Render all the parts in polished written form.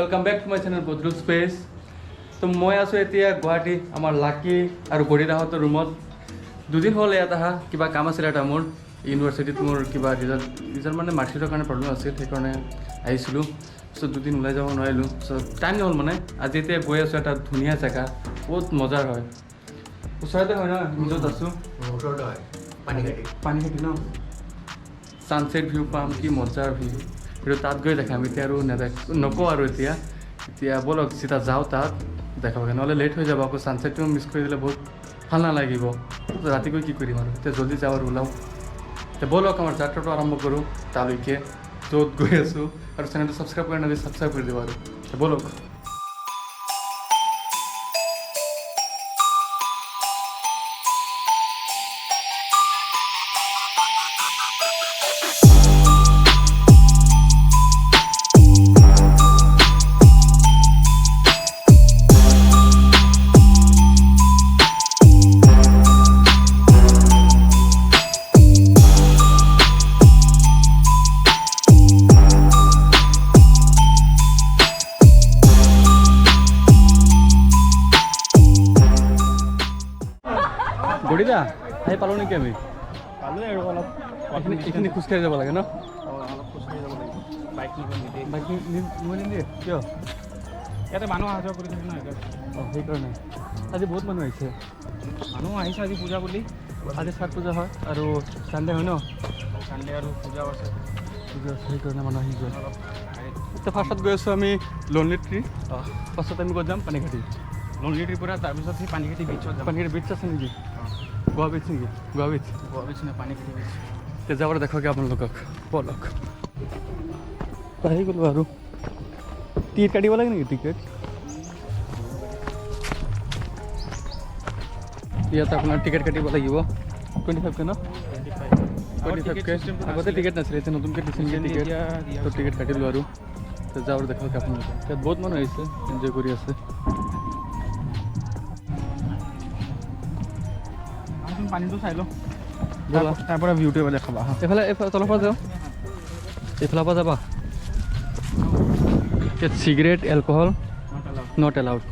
Welcome back to my channel Badrul Space. So মই আছো এতিয়া গুৱাহাটী আমাৰ লাকি আৰু গৰিদাহঁতৰ ৰুমত দুদিন হ'ল ইয়াত আহা কিবা কাম আছিল এটা মোৰ ইউনিভাৰ্চিটিত মোৰ কিবা ৰিজাল্ট মানে মাৰ্কশ্বিটৰ কাৰণে প্ৰব্লেম আছিল সেইকাৰণে আহিছিলোঁ চ' দুদিন ওলাই যাব নোৱাৰিলোঁ চ' টাইম নহ'ল মানে আজি এতিয়া গৈ আছোঁ এটা ধুনীয়া জেগা বহুত মজাৰ হয় ওচৰতে হয় ন নিজত আছোঁ ওচৰতে হয় পানীখাইটি ন ছানছেট ভিউ পাম কি মজাৰ ভিউ কিন্তু তাত গৈ দেখাম এতিয়া আৰু নকওঁ আৰু এতিয়া ব'লক চিধা যাওঁ তাত দেখাবগৈ নহ'লে লেট হৈ যাব আকৌ ছানছেটটো মিছ কৰি দিলে বহুত ভাল নালাগিব ৰাতি গৈ কি কৰিম আৰু এতিয়া জল্দি যাওঁ আৰু ওলাওঁ এতিয়া ব'লক আমাৰ যাত্ৰাটো আৰম্ভ কৰোঁ তালৈকে য'ত গৈ আছোঁ আৰু চেনেলটো ছাবস্ক্ৰাইব কৰি নাযায় ছাবস্ক্ৰাইব কৰি দিব আৰু ব'লক গৰিদা আহি পালোঁ নেকি আমি পালোঁ আৰু অলপ এইখিনি খোজকাঢ়ি যাব লাগে ন অলপ খোজকাঢ়ি যাব লাগিব বাইক মই নিদিয়ে কিয় ইয়াতে মানুহ অহা যোৱা কৰি থাকে ন অঁ সেইকাৰণে আজি বহুত মানুহ আহিছে মানুহ আহিছে আজি পূজা বুলি আজি ছট পূজা হয় আৰু চানডে হয় ন চানডে আৰু পূজাও আছে পূজা আছে সেইকাৰণে মানুহ আহি যোৱা অলপ এতিয়া ফাৰ্ষ্টত গৈ আছোঁ আমি লনলি ট্ৰী ফাৰ্ষ্টত আমি ক'ত যাম পানীখাইটি লনলি ট্ৰিৰ পৰা তাৰপিছত সেই পানীখাইটি বিচত যাম পানীখাইটি বিচ আছে নেকি গোৱা বিচ নেকি গোৱা বিচ নে পানীখাইটি বিচ এতিয়া যাবলৈ দেখোগে আপোনালোকক ব'লক আহি গ'লোঁ আৰু টিকেট কাটিব লাগে নেকি টিকেট ইয়াত আপোনাৰ টিকেট কাটিব লাগিব 25কে ন 25কে আগতে টিকেট নাছিলে এতিয়া নতুনকৈ দিছে নেকি টিকেট তো টিকেট কাটিলোঁ আৰু যাওঁ আৰু দেখোগে আপোনালোকে ইয়াত বহুত মানুহ আহিছে এনজয় কৰি আছে পানীটো চাই লওঁ ব'লা তাৰ পৰা ভিউটো এবাৰ দেখাবা এইফালে তলৰ পৰা যাওঁ এইফালৰ পৰা যাবা ইয়াত cigarette alcohol not allowed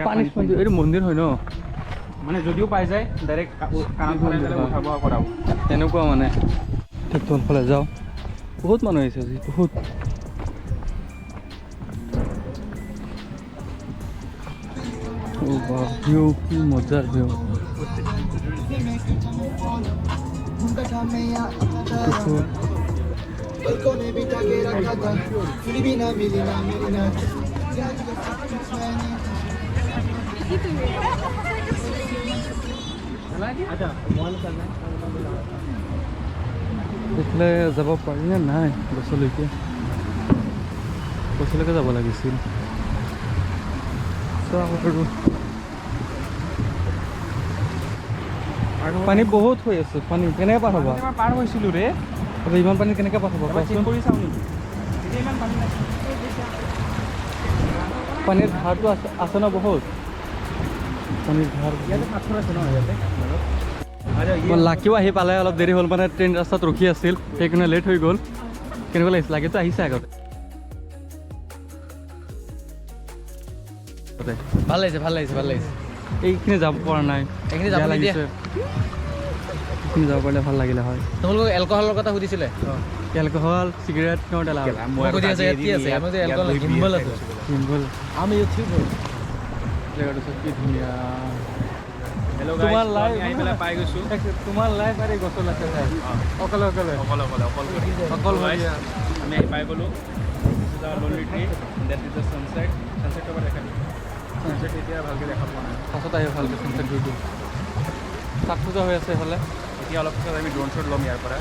punishment এইটো মন্দিৰ হয় ন মানে যদিও পাই যায় ডাইৰেক্ট উঠাব কৰাব তেনেকুৱা মানে ঠিক তলফালে যাওঁ বহুত মানুহ আহিছে আজি বহুত ভিউ কি মজাৰ ভিউ এইফালে যাব পাৰি নে নাই গছলৈকে যাব লাগিছিল আৰু পানী বহুত হৈ আছে পানী কেনেকৈ পাৰ হ'ব পাৰ হৈছিলোঁ ৰে ইমান পানী কেনেকৈ পাৰ হ'ব কৰি চাওঁ নেকি ইমান পানী নাই পানীৰ ধাৰটো আছে ন বহুত পানীৰ ধাৰ ইয়াতে পাথৰ আছে ন ইয়াতে লাকিও আহি পালে অলপ দেৰি হ'ল মানে ট্ৰেইন ৰাস্তাত ৰখি আছিল সেইকাৰণে লেট হৈ গ'ল কেনেকুৱা লাগিছে লাকিটো আহিছে আগতে ভাল লাগিছে এইখিনি যাব পৰা নাই এইখিনি যাব লাগিছে এইখিনি যাব পাৰিলে ভাল লাগিলে হয় তোমালোকক এলকহলৰ কথা সুধিছিলে এলকহল চিগাৰেট নট এলাউড আমি জেগাটো কি ধুনীয়া তোমাৰ পাই গৈছোঁ তোমাৰ লাইফ আৰু গছৰ লাগে অকলে অকল আমি আহি পাই গ'লোঁ lonely tree that is the sunset ছানছেটৰ পৰা দেখা দিম ছানছেট এতিয়া ভালকৈ দেখা পোৱা নাই পাছত আহি ভালকৈ ছানছেট ভিউটো ছট পূজা হৈ আছে এইফালে এতিয়া অলপ পিছত আমি ড্ৰোন শ্বট ল'ম ইয়াৰ পৰা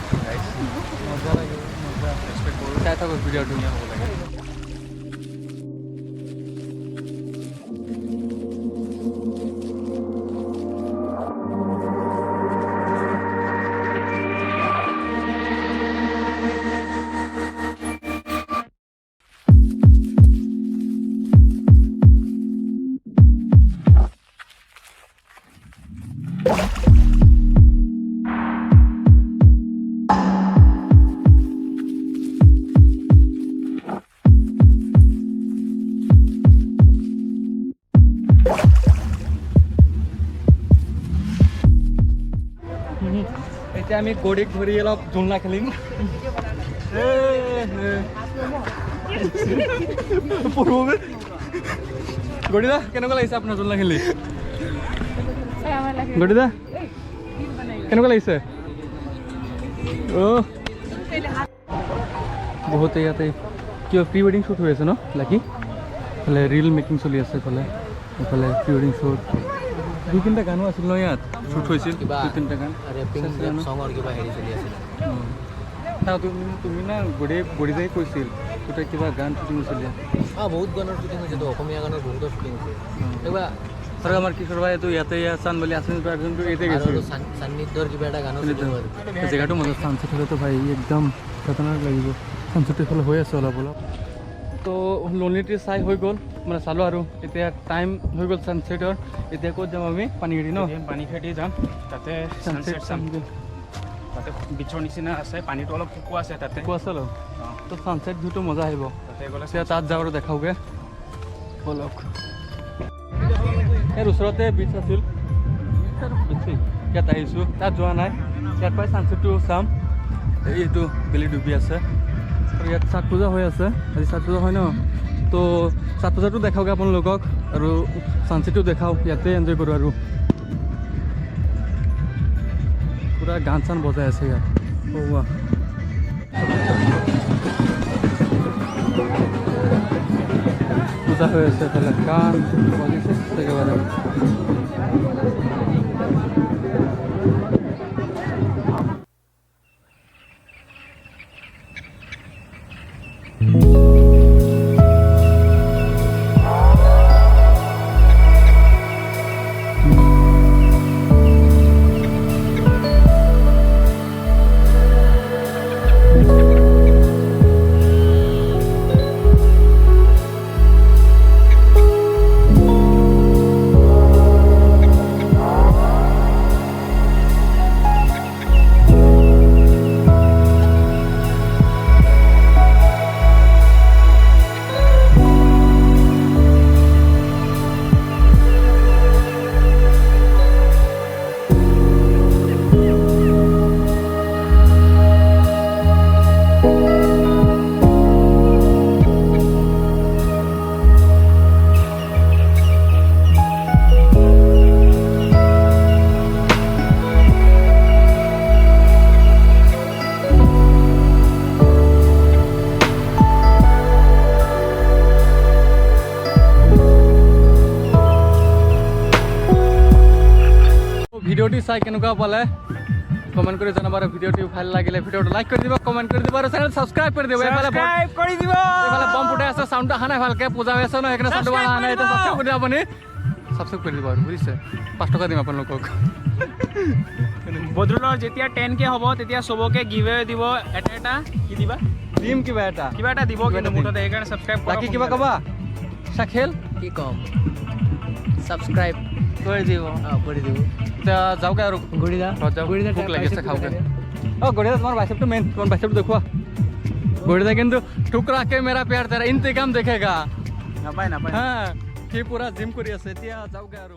মজা লাগিব মজা এক্সপেক্ট কৰোঁ চাই থাকক ভিডিঅ' ধুনীয়া হ'ব লাগে এতিয়া আমি গড়িক ধৰি অলপ জোলনা খেলিম গড়িদা কেনেকুৱা লাগিছে আপোনাৰ জোলনা খেলি গড়িদা কেনেকুৱা লাগিছে বহুতে ইয়াতে কিবা প্ৰি ৱেডিং শ্বুট হৈ আছে ন লাকি এইফালে ৰিল মেকিং চলি আছে এইফালে প্ৰি ৱেডিং শ্বুট 2-3টা গানো আছিল ন ইয়াত শ্বুট হৈছিল 2-3টা গান তুমি না গড়িদাই কৈছিল তোৰ কিবা গান শ্বুটিং হৈছিল বহুত গানৰ শ্বুটিং হৈছে অসমীয়া গানৰ বহুত শ্বুটিং হৈছে কিবা আৰু আমাৰ কিশোৰ ভাই এইটো ইয়াতে চান বুলি আছে যোনটো ইয়াতে গৈছিল সান্নিধ্যৰ কিবা এটা গানৰ জেগাটো মজা চানচেট হ'লেতো ভাই একদম খতৰনাক লাগিব চানচেট এইফালে হৈ আছে অলপ তো লোনলিটি চাই হৈ গ'ল মানে চালোঁ আৰু এতিয়া টাইম হৈ গ'ল চানচেটৰ এতিয়া ক'ত যাম আমি পানীখাইটি ন পানীখাইটি যাম তাতে ছানছেট চাম তাতে বিচৰ নিচিনা আছে পানীটো অলপ শুকোৱা আছে তাতে শুকোৱা আছে অলপ তো ছানছেট ভিউটো মজা আহিব তাতে গ'লে এতিয়া তাত যাওঁ আৰু দেখাওঁগৈ ব'লক ইয়াৰ ওচৰতে বিচ আছিল ইয়াত আহিছোঁ তাত যোৱা নাই ইয়াত পৰাই ছানছেটটো চাম এইটো বেলি ডুবি আছে আৰু ইয়াত ছাট পূজা হৈ আছে আজি ছাট পূজা হয় ন তো ছাট পূজাটো দেখাওঁগৈ আপোনালোকক আৰু ছানছেটটো দেখাওঁ ইয়াতে এনজয় কৰোঁ আৰু পুৰা গান চান বজাই আছে ইয়াত পূজা হৈ আছে এইফালে গান বজিছে একেবাৰে ভিডিওটি চাই কেনেকুৱা পালে কমেন্ট কৰি জনাব আৰু ভিডিওটি ভাল লাগিলে ভিডিওটো লাইক কৰি দিব কমেন্ট কৰি দিব আৰু চেনেল সাবস্ক্ৰাইব কৰি দিব এইফালে বম ফুটাই আছে চাউন্ড অহা নাই ভালকে পূজা হৈ আছে ন সেইকাৰণে চাউন্ড অহা নাই এটা সাবস্ক্ৰাইব কৰি দিব আপুনি সাবস্ক্ৰাইব কৰি দিব আৰু বুজিছে 5 টকা দিম আপোনালোকক বদৰুলৰ যেতিয়া 10K হ'ব তেতিয়া সবকে গিভৱে দিব এটা কি দিবা দিম কিবা এটা দিব কিন্তু মুঠতে সেইকাৰণে সাবস্ক্ৰাইব বাকি কিবা কবা শাখেল কি কম সাবস্ক্ৰাইব কৰি দিব এতিয়া যাওঁগৈ আৰু গড়িদা ভোক লাগিছে খাওঁগৈ গড়িদা তোমাৰ বাইচেপটো মেইন তোমাৰ বাইচেপটো দেখুওৱা গড়িদা কিন্তু ঠুকৰাকে মেৰা প্যাৰ তেৰা ইন্তেকাম দেখেগা নাপায় হা সি পুৰা জিম কৰি আছে এতিয়া যাওঁগৈ আৰু